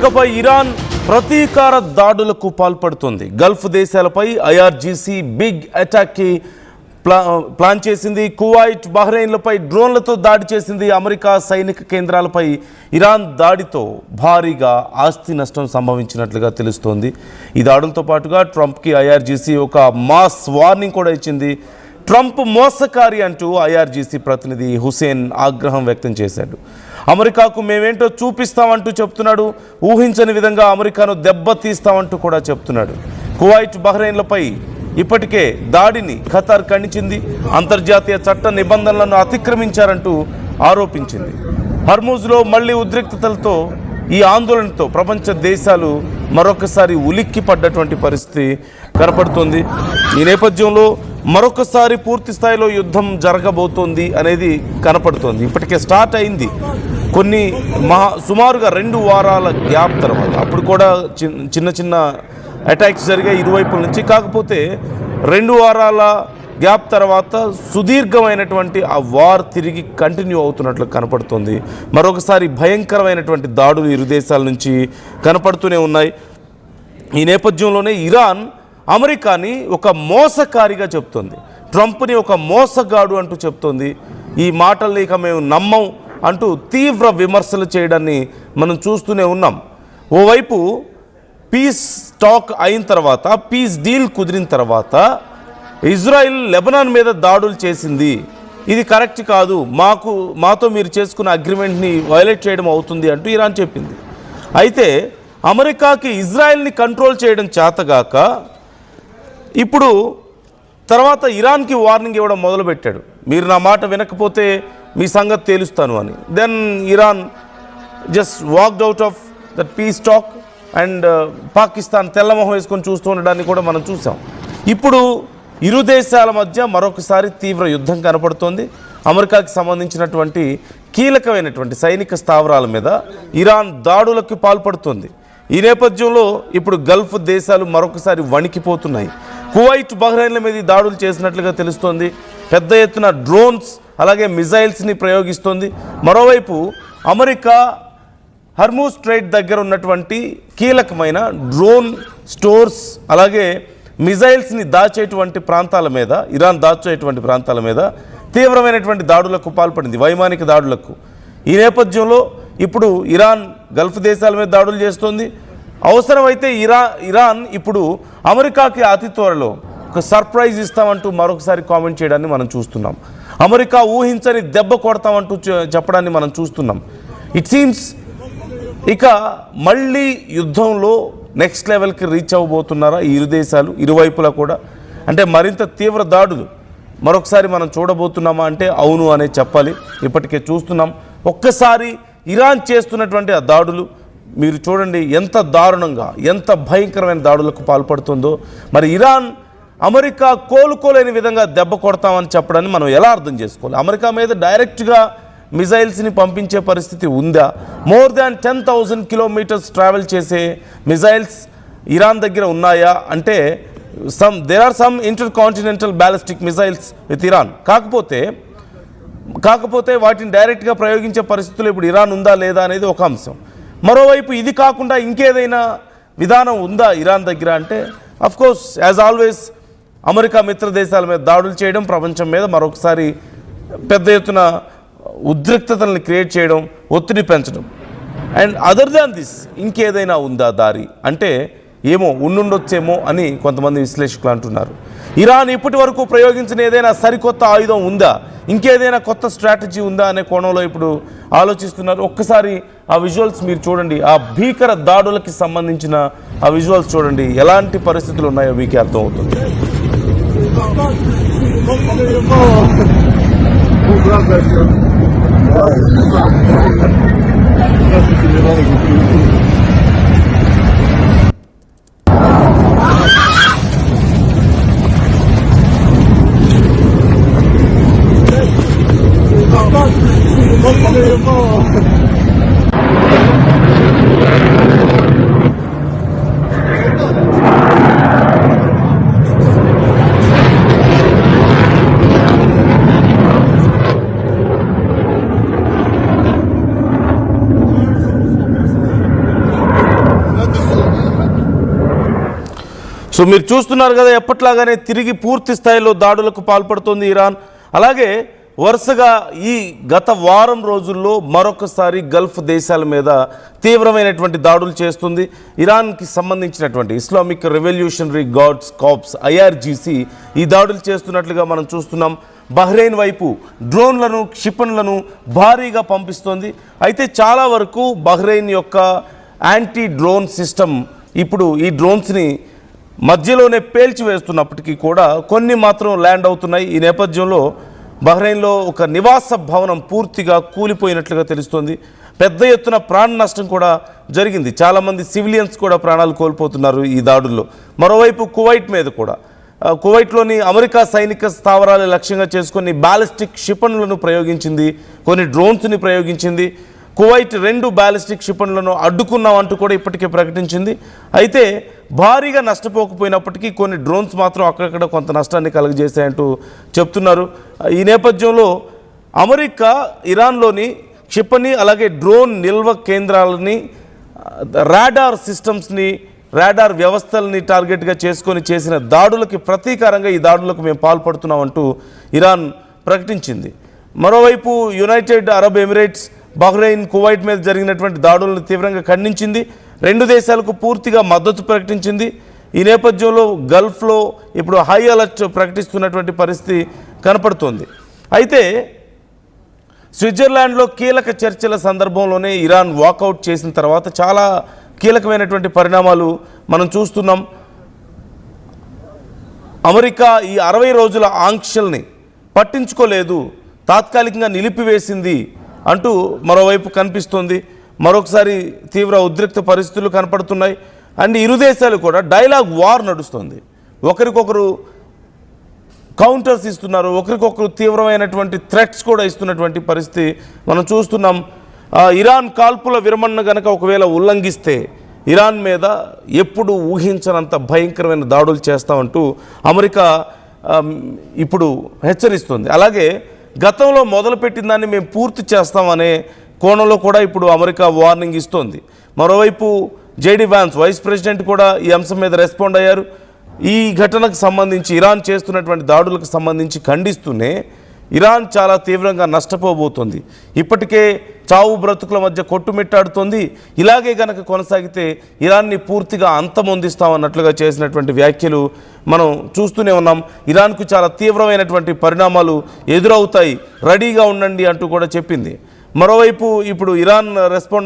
ఇకపై ఇరాన్ ప్రతీకార దాడులకు పాల్పడుతుంది. గల్ఫ్ దేశాలపై ఐఆర్జీసీ బిగ్ అటాక్కి ప్లాన్ చేసింది. కువైట్, బహ్రెయిన్లపై డ్రోన్లతో దాడి చేసింది. అమెరికా సైనిక కేంద్రాలపై ఇరాన్ దాడితో భారీగా ఆస్తి నష్టం సంభవించినట్లుగా తెలుస్తోంది. ఈ దాడులతో పాటుగా ట్రంప్కి ఐఆర్జీసీ ఒక మాస్ వార్నింగ్ కూడా ఇచ్చింది. ట్రంప్ మోసకారి అంటూ ఐఆర్జీసీ ప్రతినిధి హుసేన్ ఆగ్రహం వ్యక్తం చేశాడు. అమెరికాకు మేమేంటో చూపిస్తామంటూ చెప్తున్నాడు. ఊహించని విధంగా అమెరికాను దెబ్బతీస్తామంటూ కూడా చెప్తున్నాడు. కువైట్, బహ్రెయిన్లపై ఇప్పటికే దాడిని ఖతార్ ఖండించింది. అంతర్జాతీయ చట్ట నిబంధనలను అతిక్రమించారంటూ ఆరోపించింది. హర్మూజ్లో మళ్లీ ఉద్రిక్తతలతో ఈ ఆందోళనతో ప్రపంచ దేశాలు మరొకసారి ఉలిక్కి పడ్డటువంటి పరిస్థితి కనపడుతోంది. ఈ నేపథ్యంలో మరొకసారి పూర్తి స్థాయిలో యుద్ధం జరగబోతోంది అనేది కనపడుతోంది. ఇప్పటికే స్టార్ట్ అయింది. సుమారుగా 2 వారాల గ్యాప్ తర్వాత అప్పుడు కూడా చిన్న చిన్న అటాక్స్ జరిగాయి ఇరువైపుల నుంచి. కాకపోతే 2 వారాల గ్యాప్ తర్వాత సుదీర్ఘమైనటువంటి ఆ వార్ తిరిగి కంటిన్యూ అవుతున్నట్లు కనపడుతుంది. మరొకసారి భయంకరమైనటువంటి దాడులు ఇరు దేశాల నుంచి కనపడుతూనే ఉన్నాయి. ఈ నేపథ్యంలోనే ఇరాన్ అమెరికాని ఒక మోసకారిగా చెప్తోంది. ట్రంప్ని ఒక మోసగాడు అంటూ చెప్తోంది. ఈ మాటల్ని ఇక మేము నమ్మం అంటూ తీవ్ర విమర్శలు చేయడాన్ని మనం చూస్తూనే ఉన్నాం. ఓవైపు పీస్ టాక్ అయిన తర్వాత, పీస్ డీల్ కుదిరిన తర్వాత ఇజ్రాయిల్ లెబనాన్ మీద దాడులు చేసింది. ఇది కరెక్ట్ కాదు, మాతో మీరు చేసుకున్న అగ్రిమెంట్ని వైలేట్ చేయడం అవుతుంది అంటూ ఇరాన్ చెప్పింది. అయితే అమెరికాకి ఇజ్రాయిల్ని కంట్రోల్ చేయడం చేతగాక ఇప్పుడు తర్వాత ఇరాన్కి వార్నింగ్ ఇవ్వడం మొదలుపెట్టాడు. మీరు నా మాట వినకపోతే మీ సంగతి తేలుస్తాను అని. Then Iran just walked out of that peace talk and Pakistan తెల్లమొహం వేసుకొని చూస్తూ ఉండడాన్ని కూడా మనం చూసాం. ఇప్పుడు ఇరు దేశాల మధ్య మరొకసారి తీవ్ర యుద్ధం కనపడుతోంది. అమెరికాకి సంబంధించినటువంటి కీలకమైనటువంటి సైనిక స్థావరాల మీద ఇరాన్ దాడులకు పాల్పడుతోంది. ఈ నేపథ్యంలో ఇప్పుడు గల్ఫ్ దేశాలు మరొకసారి వణికిపోతున్నాయి. కువైట్, బహ్రెయిన్ల మీద దాడులు చేసినట్లుగా తెలుస్తోంది. పెద్ద ఎత్తున డ్రోన్స్ అలాగే మిజైల్స్ని ప్రయోగిస్తోంది. మరోవైపు అమెరికా హర్మూజ్ స్ట్రైట్ దగ్గర ఉన్నటువంటి కీలకమైన డ్రోన్ స్టోర్స్ అలాగే మిజైల్స్ని దాచేటువంటి ప్రాంతాల మీద, ఇరాన్ దాచేటువంటి ప్రాంతాల మీద తీవ్రమైనటువంటి దాడులకు పాల్పడింది, వైమానిక దాడులకు. ఈ నేపథ్యంలో ఇప్పుడు ఇరాన్ గల్ఫ్ దేశాల మీద దాడులు చేస్తోంది. అవసరమైతే ఇరాన్ ఇప్పుడు అమెరికాకి అతి త్వరలో ఒక సర్ప్రైజ్ ఇస్తామంటూ మరొకసారి కామెంట్ చేయడాన్ని మనం చూస్తున్నాం. అమెరికా ఊహించని దెబ్బ కొడతామంటూ చెప్పడాన్ని మనం చూస్తున్నాం. ఇట్ సీమ్స్ ఇక మళ్ళీ యుద్ధంలో నెక్స్ట్ లెవెల్కి రీచ్ అవ్వబోతున్నారా ఈ ఇరు దేశాలు, ఇరువైపులా కూడా? అంటే మరింత తీవ్ర దాడులు మరొకసారి మనం చూడబోతున్నామా అంటే అవును అనే చెప్పాలి. ఇప్పటికే చూస్తున్నాం. ఒక్కసారి ఇరాన్ చేస్తున్నటువంటి ఆ దాడులు మీరు చూడండి ఎంత దారుణంగా, ఎంత భయంకరమైన దాడులకు పాల్పడుతుందో. మరి ఇరాన్ అమెరికా కోలుకోలేని విధంగా దెబ్బ కొడతామని చెప్పడాన్ని మనం ఎలా అర్థం చేసుకోవాలి? అమెరికా మీద డైరెక్ట్గా మిజైల్స్ని పంపించే పరిస్థితి ఉందా? మోర్ దాన్ 10,000 కిలోమీటర్స్ ట్రావెల్ చేసే మిజైల్స్ ఇరాన్ దగ్గర ఉన్నాయా అంటే there are some inter continental ballistic missiles with Iran. కాకపోతే వాటిని డైరెక్ట్గా ప్రయోగించే పరిస్థితులు ఇప్పుడు ఇరాన్ ఉందా లేదా అనేది ఒక అంశం. మరోవైపు ఇది కాకుండా ఇంకేదైనా విధానం ఉందా ఇరాన్ దగ్గర అంటే అఫ్కోర్స్ యాజ్ ఆల్వేస్ అమెరికా మిత్ర దేశాల మీద దాడులు చేయడం, ప్రపంచం మీద మరొకసారి పెద్ద ఎత్తున ఉద్రిక్తతల్ని క్రియేట్ చేయడం, ఒత్తిడి పెంచడం. అండ్ అదర్ దాన్ దిస్ ఇంకేదైనా ఉందా దారి అంటే ఏమో ఉండుండొచ్చేమో అని కొంతమంది విశ్లేషకులు అంటున్నారు. ఇరాన్ ఇప్పటి వరకు ప్రయోగించిన ఏదైనా సరికొత్త ఆయుధం ఉందా, ఇంకేదైనా కొత్త స్ట్రాటజీ ఉందా అనే కోణంలో ఇప్పుడు ఆలోచిస్తున్నారు. ఒక్కసారి ఆ విజువల్స్ మీరు చూడండి. ఆ భీకర దాడులకి సంబంధించిన ఆ విజువల్స్ చూడండి. ఎలాంటి పరిస్థితులు ఉన్నాయో మీకే అర్థమవుతుంది. సో మీరు చూస్తున్నారు కదా, ఎప్పట్లాగానే తిరిగి పూర్తి స్థాయిలో దాడులకు పాల్పడుతోంది ఇరాన్. అలాగే వరుసగా ఈ గత వారం రోజుల్లో మరొకసారి గల్ఫ్ దేశాల మీద తీవ్రమైనటువంటి దాడులు చేస్తుంది. ఇరాన్కి సంబంధించినటువంటి Islamic revolutionary guards corps IRGC ఈ దాడులు చేస్తున్నట్లుగా మనం చూస్తున్నాం. బహ్రెయిన్ వైపు డ్రోన్లను, క్షిపణులను భారీగా పంపిస్తోంది. అయితే చాలా వరకు బహ్రెయిన్ యొక్క యాంటీ డ్రోన్ సిస్టమ్ ఇప్పుడు ఈ డ్రోన్స్ని మధ్యలోనే పేల్చివేస్తున్నప్పటికీ కూడా కొన్ని మాత్రం ల్యాండ్ అవుతున్నాయి. ఈ నేపథ్యంలో బహ్రెయిన్లో ఒక నివాస భవనం పూర్తిగా కూలిపోయినట్లుగా తెలుస్తోంది. పెద్ద ఎత్తున ప్రాణ నష్టం కూడా జరిగింది. చాలామంది సివిలియన్స్ కూడా ప్రాణాలు కోల్పోతున్నారు ఈ దాడుల్లో. మరోవైపు కువైట్ మీద కూడా, కువైట్లోని అమెరికా సైనిక స్థావరాలు లక్ష్యంగా చేసుకొని బ్యాలిస్టిక్ క్షిపణులను ప్రయోగించింది, కొన్ని డ్రోన్స్ని ప్రయోగించింది. కువైట్ 2 బ్యాలిస్టిక్ క్షిపణులను అడ్డుకున్నామంటూ కూడా ఇప్పటికే ప్రకటించింది. అయితే భారీగా నష్టపోకపోయినప్పటికీ కొన్ని డ్రోన్స్ మాత్రం అక్కడక్కడ కొంత నష్టాన్ని కలుగజేశాయంటూ చెప్తున్నారు. ఈ నేపథ్యంలో అమెరికా ఇరాన్లోని క్షిపణి అలాగే డ్రోన్ నిల్వ కేంద్రాలని, రాడార్ సిస్టమ్స్ని, రాడార్ వ్యవస్థల్ని టార్గెట్గా చేసుకొని చేసిన దాడులకి ప్రతీకారంగా ఈ దాడులకు మేము పాల్పడుతున్నామంటూ ఇరాన్ ప్రకటించింది. మరోవైపు United Arab Emirates, Bahrain, Kuwait మీద జరిగినటువంటి దాడులను తీవ్రంగా ఖండించింది. 2 దేశాలకు పూర్తిగా మద్దతు ప్రకటించింది. ఈ నేపథ్యంలో గల్ఫ్లో ఇప్పుడు హై అలర్ట్ ప్రకటిస్తున్నటువంటి పరిస్థితి కనపడుతోంది. అయితే స్విట్జర్లాండ్లో కీలక చర్చల సందర్భంలోనే ఇరాన్ వాకౌట్ చేసిన తర్వాత చాలా కీలకమైనటువంటి పరిణామాలు మనం చూస్తున్నాం. అమెరికా ఈ 60 రోజుల ఆంక్షల్ని పట్టించుకోలేదు, తాత్కాలికంగా నిలిపివేసింది అంటూ మరోవైపు కనిపిస్తుంది. మరొకసారి తీవ్ర ఉద్రిక్త పరిస్థితులు కనపడుతున్నాయి. అండ్ ఇరు దేశాలు కూడా డైలాగ్ వార్ నడుస్తుంది. ఒకరికొకరు కౌంటర్స్ ఇస్తున్నారు, ఒకరికొకరు తీవ్రమైనటువంటి థ్రెట్స్ కూడా ఇస్తున్నటువంటి పరిస్థితి మనం చూస్తున్నాం. ఇరాన్ కాల్పుల విరమణ గనక ఒకవేళ ఉల్లంఘిస్తే ఇరాన్ మీద ఎప్పుడు ఊహించనంత భయంకరమైన దాడులు చేస్తామంటూ అమెరికా ఇప్పుడు హెచ్చరిస్తుంది. అలాగే గతంలో మొదలుపెట్టిన దాన్ని మేము పూర్తి చేస్తామనే కోణంలో కూడా ఇప్పుడు అమెరికా వార్నింగ్ ఇస్తోంది. మరోవైపు JD Vance వైస్ ప్రెసిడెంట్ కూడా ఈ అంశం మీద రెస్పాండ్ అయ్యారు. ఈ ఘటనకు సంబంధించి, ఇరాన్ చేస్తున్నటువంటి దాడులకు సంబంధించి ఖండిస్తూనే ఇరాన్ చాలా తీవ్రంగా నష్టపోబోతోంది, ఇప్పటికే చావు బ్రతుకుల మధ్య కొట్టుమిట్టాడుతోంది, ఇలాగే గనక కొనసాగితే ఇరాన్ని పూర్తిగా అంతమొందిస్తామన్నట్లుగా చేసినటువంటి వ్యాఖ్యలు మనం చూస్తూనే ఉన్నాం. ఇరాన్కు చాలా తీవ్రమైనటువంటి పరిణామాలు ఎదురవుతాయి, రెడీగా ఉండండి అంటూ కూడా చెప్పింది. మరోవైపు ఇప్పుడు ఇరాన్ రెస్పాండ్